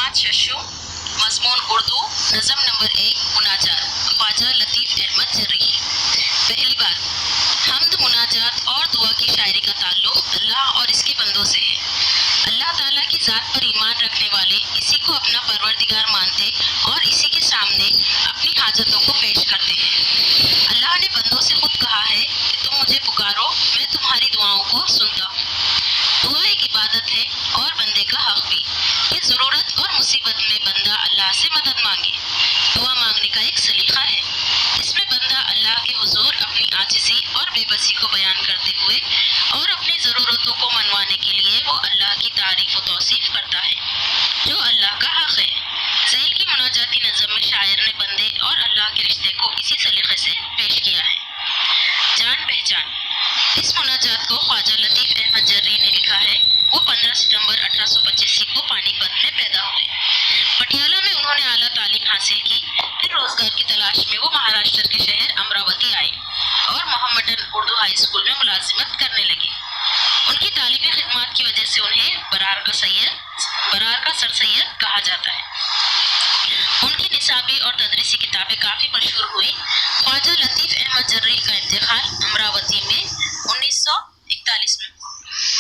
कलिमात शशु मजमून उर्दू नज़म नंबर 1 मुनाजात ख्वाजा लतीफ़ अहमद जर्री। पहली बात, हम्द मुनाजात और दुआ की शायरी का ताल्लुक अल्लाह और इसके बंदों से है। अल्लाह ताला की ज़ात पर ईमान रखने वाले इसी को अपना परवरदिगार मानते और इसी के सामने अपनी हाजतों को पेश करते हैं। अल्लाह ने बंदों से खुद कहा है कि तुम मुझे पुकारो, मैं तुम्हारी दुआओं को सुनता हूँ। दुआ एक इबादत है और बंदे का हक भी कि ज़रूरत और मुसीबत में बंदा अल्लाह से मदद मांगे। दुआ मांगने का एक सलीका है, इसमें बंदा अल्लाह के हुजूर अपनी आजिज़ी और बेबसी को बयान करते हुए और अपनी ज़रूरतों को मनवाने के लिए वो अल्लाह की तारीफ़ व तौसीफ़ करता है जो अल्लाह का हक है। ज़ैल की मुनाजाती नज़म में शायर ने बंदे और अल्लाह के रिश्ते को इसी सलीके से पेश किया है। जान पहचान, इस मुनाजात को ख्वाजा लतीफ़ अहमद जर्री ने लिखा है। वो 15 सितंबर 1885 को पानीपत में पैदा हुए। पटियाला में उन्होंने आला तालीम हासिल की। फिर रोजगार की तलाश में वो महाराष्ट्र के शहर अमरावती आए और मोहम्मदन उर्दू हाई स्कूल में मुलाजिमत करने लगे। उनकी तालीमी खिदमत की वजह से उन्हें बरार का सर सैयद कहा जाता है। उनकी निसाबी और तदरीसी किताबें काफ़ी मशहूर